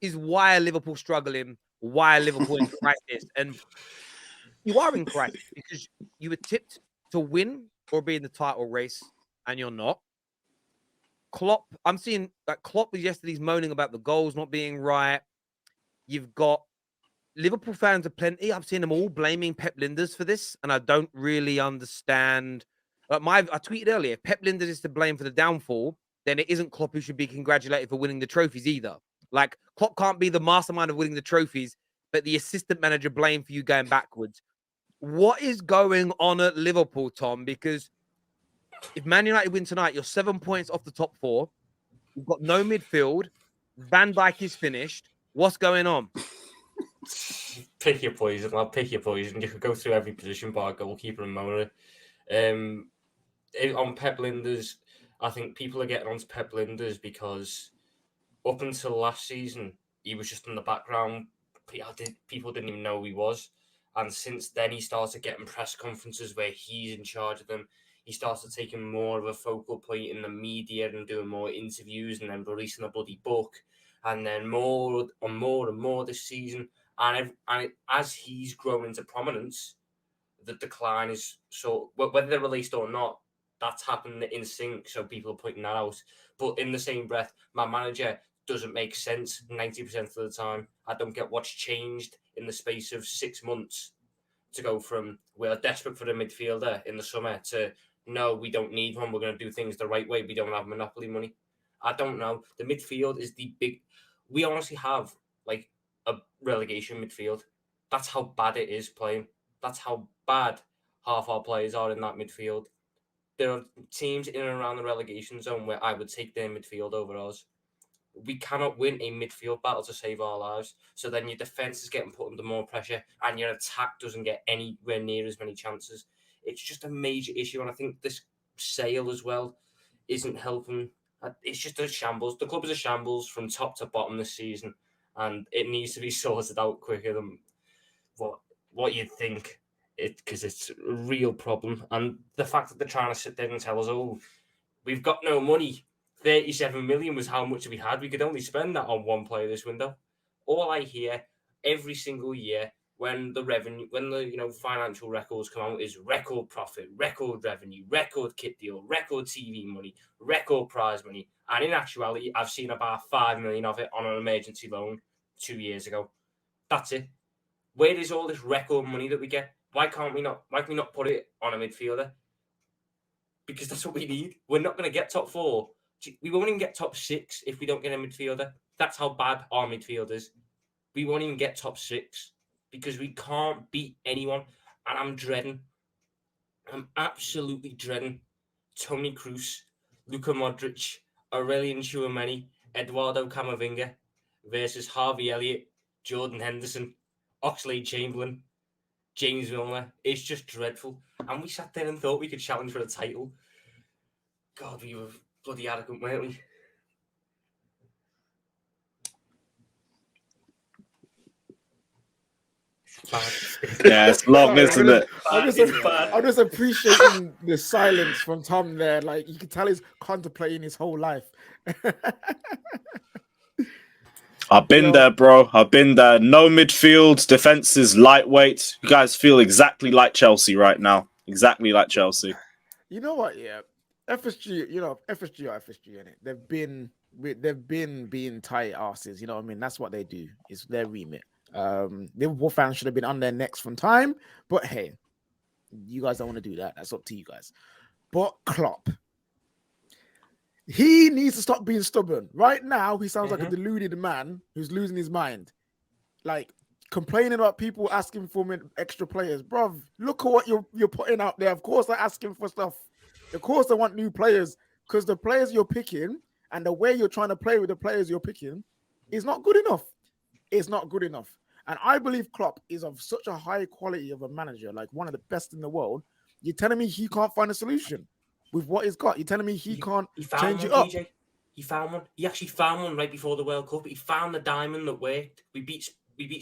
is why Liverpool struggling, why Liverpool in crisis. And you are in crisis because you were tipped to win or be in the title race, and you're not. Klopp, I'm seeing that Klopp was yesterday's moaning about the goals not being right. You've got Liverpool fans are plenty. I've seen them all blaming Pep Linders for this, and I don't really understand. I tweeted earlier, if Pep Linders is to blame for the downfall, then it isn't Klopp who should be congratulated for winning the trophies either. Like, Klopp can't be the mastermind of winning the trophies, but the assistant manager blamed for you going backwards. What is going on at Liverpool, Tom? Because if Man United win tonight, you're 7 points off the top four. You've got no midfield. Van Dijk is finished. What's going on? Pick your poison. I'll pick your poison. You could go through every position, bar goalkeeper and moaner. On Pep Linders, I think people are getting onto Pep Linders because up until last season, he was just in the background. People didn't even know who he was. And since then, he started getting press conferences where he's in charge of them. He started taking more of a focal point in the media and doing more interviews and then releasing a bloody book. And then more and more this season. And as he's grown into prominence, the decline is whether they're released or not, that's happened in sync. So people are pointing that out. But in the same breath, my manager doesn't make sense 90% of the time. I don't get what's changed in the space of 6 months to go from we're desperate for a midfielder in the summer to no, we don't need one. We're going to do things the right way. We don't have monopoly money. I don't know. The midfield is the big. We honestly have like a relegation midfield. That's how bad it is playing. That's how bad half our players are in that midfield. There are teams in and around the relegation zone where I would take their midfield over ours. We cannot win a midfield battle to save our lives. So then your defence is getting put under more pressure and your attack doesn't get anywhere near as many chances. It's just a major issue. And I think this sale as well isn't helping. It's just a shambles. The club is a shambles from top to bottom this season. And it needs to be sorted out quicker than what you'd think. Because it's a real problem. And the fact that they're trying to sit there and tell us, oh, we've got no money. 37 million was how much we had. We could only spend that on one player this window. All I hear every single year when the financial records come out is record profit, record revenue, record kit deal, record TV money, record prize money. And in actuality, I've seen about 5 million of it on an emergency loan 2 years ago. That's it. Where is all this record money that we get? Why can we not put it on a midfielder? Because that's what we need. We're not going to get top four. We won't even get top six if we don't get a midfielder. That's how bad our midfield is. We won't even get top six because we can't beat anyone. And I'm absolutely dreading Toni Kroos, Luka Modric, Aurelien Tchouameni, Eduardo Camavinga versus Harvey Elliott, Jordan Henderson, Oxlade-Chamberlain, James Milner. It's just dreadful. And we sat there and thought we could challenge for a title. God, we were bloody arrogant, weren't we? Yeah, it's long, isn't it? I'm just appreciating the silence from Tom there. Like, you can tell he's contemplating his whole life. I've been there, bro. I've been there. No midfield. Defense is lightweight. You guys feel exactly like Chelsea right now. Exactly like Chelsea. You know what? Yeah. FSG, FSG are FSG, innit? They've been being tight asses, you know what I mean? That's what they do. It's their remit. Liverpool fans should have been on their necks from time, but hey, you guys don't want to do that. That's up to you guys. But Klopp, he needs to stop being stubborn. Right now, he sounds like a deluded man who's losing his mind. Like, complaining about people asking for extra players. Bruv, look at what you're putting out there. Of course they're asking for stuff. Of course they want new players, because the players you're picking and the way you're trying to play with the players you're picking is not good enough. It's not good enough. And I believe Klopp is of such a high quality of a manager, like one of the best in the world. You're telling me he can't find a solution with what he's got? You're telling me he can't change it up? PJ. He found one. He actually found one right before the World Cup. He found the diamond that worked. We beat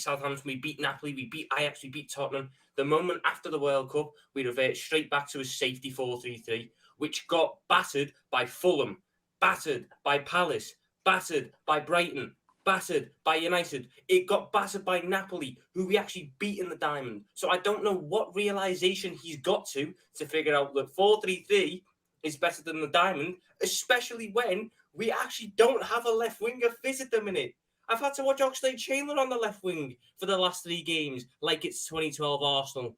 Southampton, we beat Napoli, we beat Ajax, we beat Tottenham. The moment after the World Cup, we revert straight back to a safety 4-3-3, which got battered by Fulham, battered by Palace, battered by Brighton. battered by United. It got battered by Napoli, who we actually beat in the diamond. So I don't know what realization he's got to figure out that 4-3-3 is better than the diamond, especially when we actually don't have a left winger fit at the minute. I've had to watch Oxlade-Chamberlain on the left wing for the last 3 games, like it's 2012 Arsenal.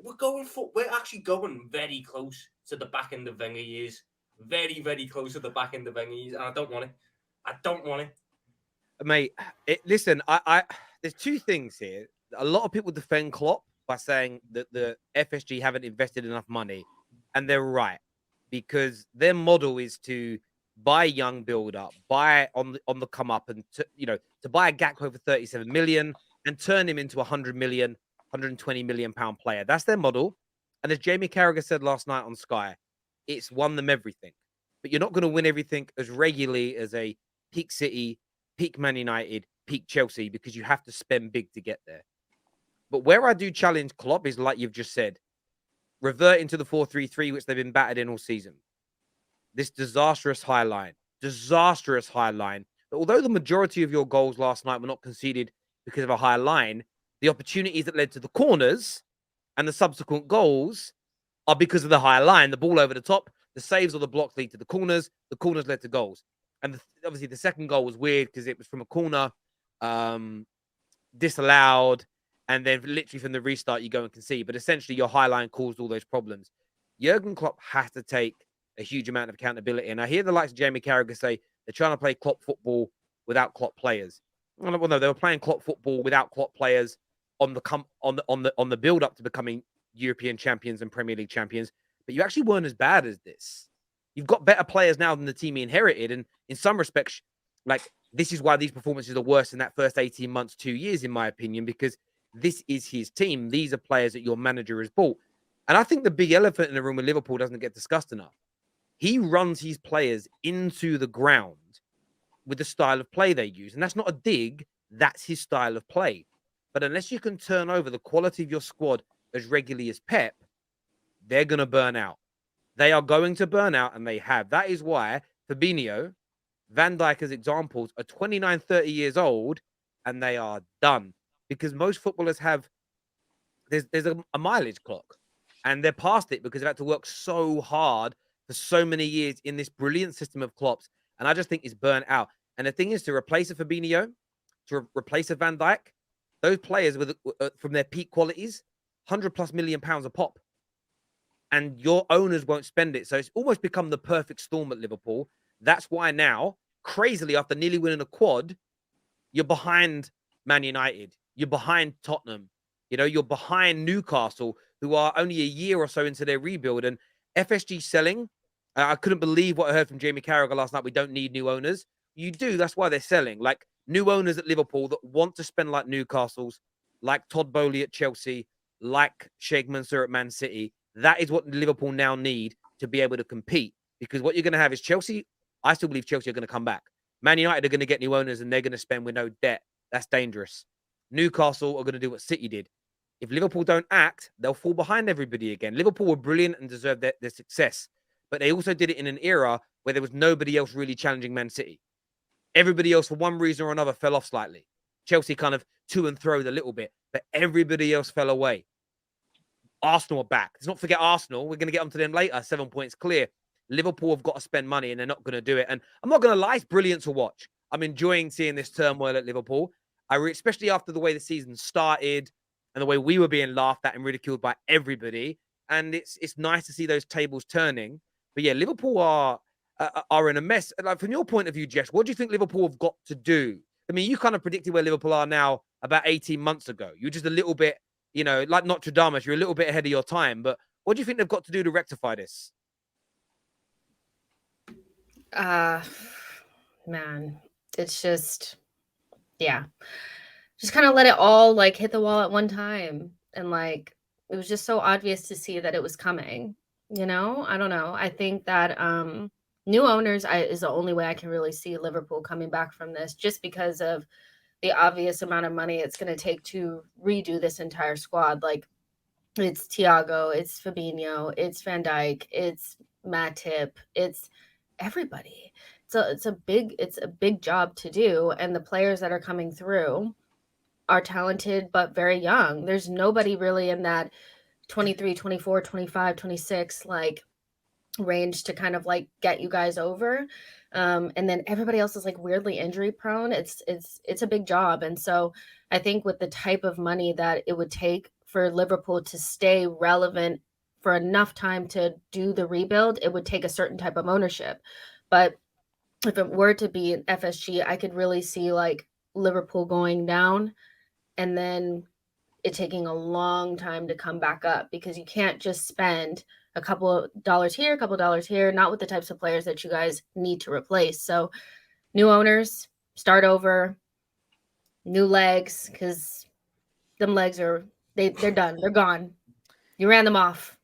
We're actually going very close to the back end of Wenger years. Very, very close to the back end of Wenger years, and I don't want it. I don't want it. Mate, listen, there's 2 things here. A lot of people defend Klopp by saying that the FSG haven't invested enough money, and they're right, because their model is to buy young build up, buy on the come up, and to buy a Gakpo for 37 million and turn him into 100 million, 120 million pound player. That's their model. And as Jamie Carragher said last night on Sky, it's won them everything. But you're not going to win everything as regularly as a peak City, peak Man United, peak Chelsea, because you have to spend big to get there. But where I do challenge Klopp is, like you've just said, reverting to the 4-3-3, which they've been battered in all season. This disastrous high line. Although the majority of your goals last night were not conceded because of a high line, the opportunities that led to the corners and the subsequent goals are because of the high line. The ball over the top, the saves or the blocks lead to the corners led to goals. And obviously the second goal was weird because it was from a corner, disallowed, and then literally from the restart you go and concede. But essentially your high line caused all those problems. Jurgen Klopp has to take a huge amount of accountability. And I hear the likes of Jamie Carragher say they're trying to play Klopp football without Klopp players. Well, no, they were playing Klopp football without Klopp players on the build up to becoming European champions and Premier League champions. But you actually weren't as bad as this. You've got better players now than the team he inherited. And in some respects, like, this is why these performances are worse in that first 18 months, 2 years, in my opinion, because this is his team. These are players that your manager has bought. And I think the big elephant in the room with Liverpool doesn't get discussed enough. He runs his players into the ground with the style of play they use. And that's not a dig. That's his style of play. But unless you can turn over the quality of your squad as regularly as Pep, they're going to burn out. They are going to burn out, and they have. That is why Fabinho, Van Dijk as examples, are 29, 30 years old, and they are done. Because most footballers have, there's a mileage clock, and they're past it because they've had to work so hard for so many years in this brilliant system of Klopp's. And I just think it's burnt out. And the thing is, to replace a Fabinho, to replace a Van Dijk, those players with from their peak qualities, £100+ million a pop. And your owners won't spend it. So it's almost become the perfect storm at Liverpool. That's why now, crazily, after nearly winning a quad, you're behind Man United. You're behind Tottenham. You're behind Newcastle, who are only a year or so into their rebuild. And FSG selling, I couldn't believe what I heard from Jamie Carragher last night. We don't need new owners. You do. That's why they're selling. Like, new owners at Liverpool that want to spend like Newcastle's, like Todd Bowley at Chelsea, like Sheikh Mansour at Man City. That is what Liverpool now need to be able to compete. Because what you're going to have is Chelsea. I still believe Chelsea are going to come back. Man United are going to get new owners and they're going to spend with no debt. That's dangerous. Newcastle are going to do what City did. If Liverpool don't act, they'll fall behind everybody again. Liverpool were brilliant and deserved their success. But they also did it in an era where there was nobody else really challenging Man City. Everybody else, for one reason or another, fell off slightly. Chelsea kind of to and froed a little bit, but everybody else fell away. Arsenal are back. Let's not forget Arsenal. We're going to get onto them later. 7 points clear. Liverpool have got to spend money and they're not going to do it. And I'm not going to lie, it's brilliant to watch. I'm enjoying seeing this turmoil at Liverpool. Especially after the way the season started and the way we were being laughed at and ridiculed by everybody. And it's nice to see those tables turning. But yeah, Liverpool are in a mess. Like, from your point of view, Jess, what do you think Liverpool have got to do? I mean, you kind of predicted where Liverpool are now about 18 months ago. You're just a little bit, like Notre Dame, you're a little bit ahead of your time. But what do you think they've got to do to rectify this? Man, it's just, yeah. Just kind of let it all like hit the wall at one time. And like, it was just so obvious to see that it was coming, I don't know. I think that new owners is the only way I can really see Liverpool coming back from this, just because of the obvious amount of money it's going to take to redo this entire squad. Like, it's Thiago, it's Fabinho, it's Van Dijk, it's Matip, it's everybody. it's a big job to do, and the players that are coming through are talented but very young. There's nobody really in that 23, 24, 25, 26 like range to kind of like get you guys over. And then everybody else is like weirdly injury prone. It's a big job. And so I think with the type of money that it would take for Liverpool to stay relevant for enough time to do the rebuild, it would take a certain type of ownership. But if it were to be an FSG, I could really see like Liverpool going down and then it taking a long time to come back up, because you can't just spend a couple of dollars here, a couple of dollars here, not with the types of players that you guys need to replace. So new owners, start over, new legs, because them legs are they're done. They're gone. You ran them off.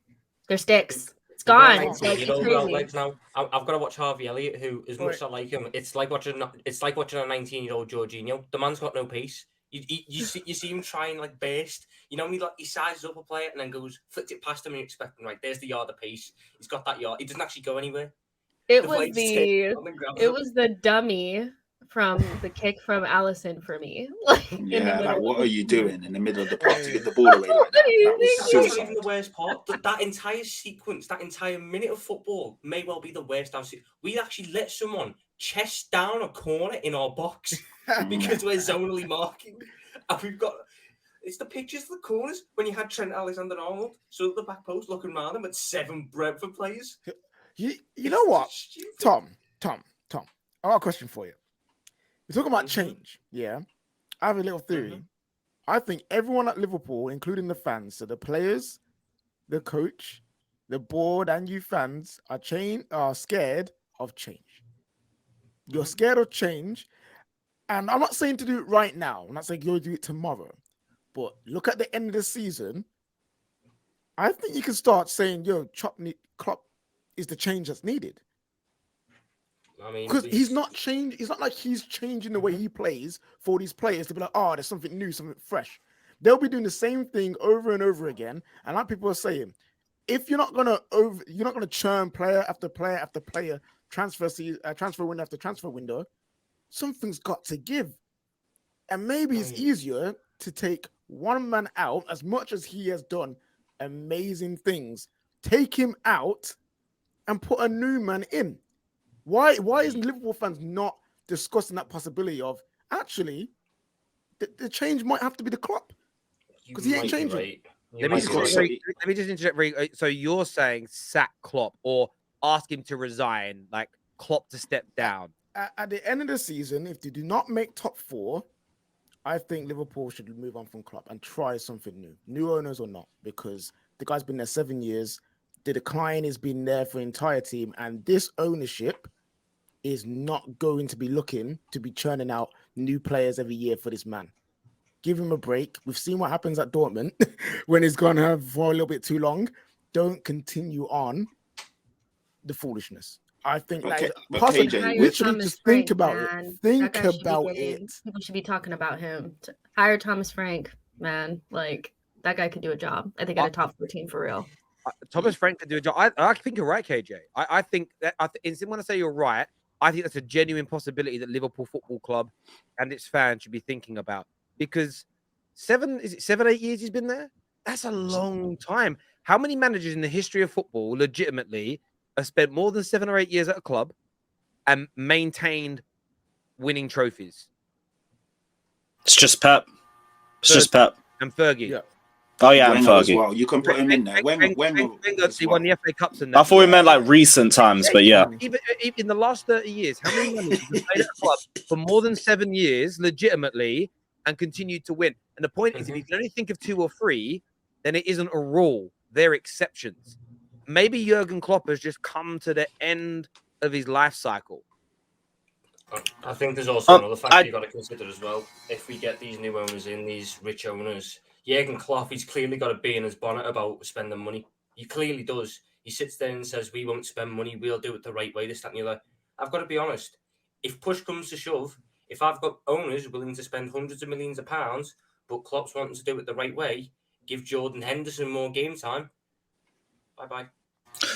They're sticks. It's gone. It's like it's crazy. Legs now. I've got to watch Harvey Elliott, who, as much as I like him, it's like watching a 19-year-old Jorginho. The man's got no pace. You see him trying like burst. You know, he sizes up a player and then goes, flicks it past him, and you expect him, right, there's the yard of pace. He's got that yard. He doesn't actually go anywhere. It was the dummy from the kick from Allison for me. Yeah, like what are you doing in the middle of the park to get the ball away like that? That was suicide. Not even the worst part. That entire sequence, that entire minute of football may well be the worst I've seen. We actually let someone chest down a corner in our box because we're zonally marking. And we've got... It's the pictures of the corners when you had Trent Alexander-Arnold stood at the back post looking around him at 7 Brentford players. You know what, Tom, I got a question for you. We're talking about change, yeah? I have a little theory. I think everyone at Liverpool, including the fans, so the players, the coach, the board, and you fans are scared of change. You're scared of change, and I'm not saying to do it right now. I'm not saying you'll do it tomorrow, but look at the end of the season. I think you can start saying, "Yo, Klopp is the change that's needed." I mean, because he's not changed. It's not like he's changing the way he plays for these players to be like, "Oh, there's something new, something fresh." They'll be doing the same thing over and over again. And like people are saying, if you're not gonna churn player after player after player, transfer window after transfer window, something's got to give. And maybe it's easier to take one man out, as much as he has done amazing things. Take him out and put a new man in. Why isn't Liverpool fans not discussing that possibility of actually the change might have to be the Klopp, because he ain't changing. Right. Let me just interject. So you're saying sack Klopp or ask him to resign, like Klopp to step down? At the end of the season, if they do not make top 4, I think Liverpool should move on from Klopp and try something new owners or not, because the guy's been there 7 years. The decline has been there for the entire team, and this ownership is not going to be looking to be churning out new players every year for this man. Give him a break. We've seen what happens at Dortmund when he's gone for a little bit too long. Don't continue on the foolishness. I think literally just think about it. Think about it. People should be talking about him. Hire Thomas Frank, man. Like, that guy could do a job. I think at a top 14 for real. Thomas Frank could do a job. I think you're right, KJ. I think that when I say you're right, I think that's a genuine possibility that Liverpool Football Club and its fans should be thinking about. Because 7, 8 years he's been there? That's a long time. How many managers in the history of football legitimately have spent more than 7 or 8 years at a club and maintained winning trophies? It's just Pep. And Fergie. Yeah. Oh yeah, and Fergie. Well, you can put him in there. When he won the FA Cups and that. I thought we meant like recent times, but yeah. Even in the last 30 years, how many managers have played at a club for more than 7 years legitimately and continued to win? And the point is, if you can only think of 2 or 3, then it isn't a rule. They're exceptions. Maybe Jurgen Klopp has just come to the end of his life cycle. I think there's also another factor you've got to consider as well. If we get these new owners in, these rich owners, Jurgen Klopp, he's clearly got a bee in his bonnet about spending money. He clearly does. He sits there and says, we won't spend money, we'll do it the right way, this, that, and the other. I've got to be honest. If push comes to shove, if I've got owners willing to spend hundreds of millions of pounds, but Klopp's wanting to do it the right way, give Jordan Henderson more game time, bye-bye.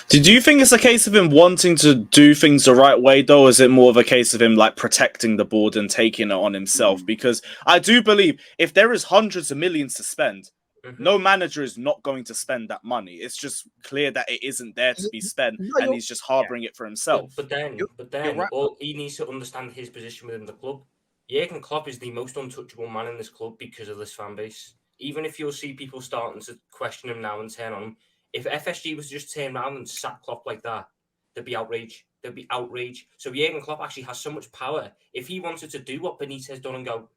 Do you think it's a case of him wanting to do things the right way, though? Or is it more of a case of him like protecting the board and taking it on himself? Because I do believe if there is hundreds of millions to spend, no manager is not going to spend that money. It's just clear that it isn't there to be spent, and he's just harboring it for himself. But then, right. all he needs to understand his position within the club. Jurgen Klopp is the most untouchable man in this club because of this fan base. Even if you'll see people starting to question him now and turn on him, if FSG was to just turn around and sack Klopp like that, there'd be outrage. There'd be outrage. So Jurgen Klopp actually has so much power. If he wanted to do what Benitez done and go,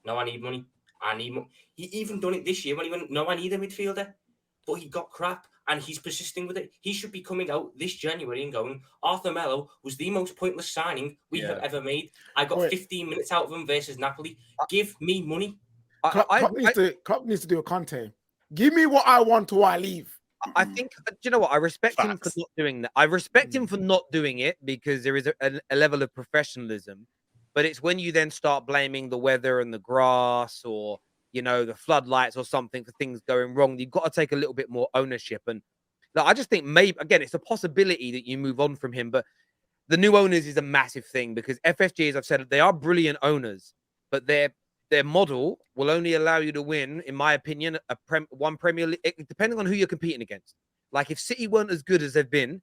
no, I need money. I need money. He even done it this year when he went, no, I need a midfielder. But he got crap and he's persisting with it. He should be coming out this January and going, Arthur Melo was the most pointless signing we have ever made. I got 15 minutes out of him versus Napoli. Give me money. Klopp needs to do a Conte. Give me what I want or I leave. I think, do you know what? I respect him for not doing that. I respect him for not doing it because there is a level of professionalism. But it's when you then start blaming the weather and the grass or, you know, the floodlights or something for things going wrong. You've got to take a little bit more ownership. And like, I just think maybe, again, it's a possibility that you move on from him. But the new owners is a massive thing because FSG, as I've said, they are brilliant owners, but their model will only allow you to win, in my opinion, one Premier League, depending on who you're competing against. Like if City weren't as good as they've been,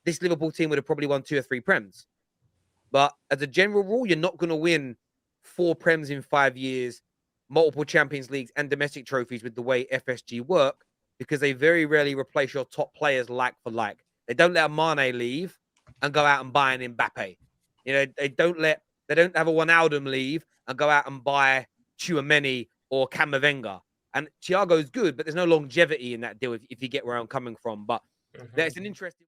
this Liverpool team would have probably won 2 or 3 Prems. But as a general rule, you're not going to win 4 Prems in 5 years, multiple Champions Leagues and domestic trophies with the way FSG work because they very rarely replace your top players like for like. They don't let a Mane leave and go out and buy an Mbappe. You know, they don't have a Wijnaldum leave and go out and buy Tchouameni or Camavinga. And Thiago's good, but there's no longevity in that deal if you get where I'm coming from. But there's an interesting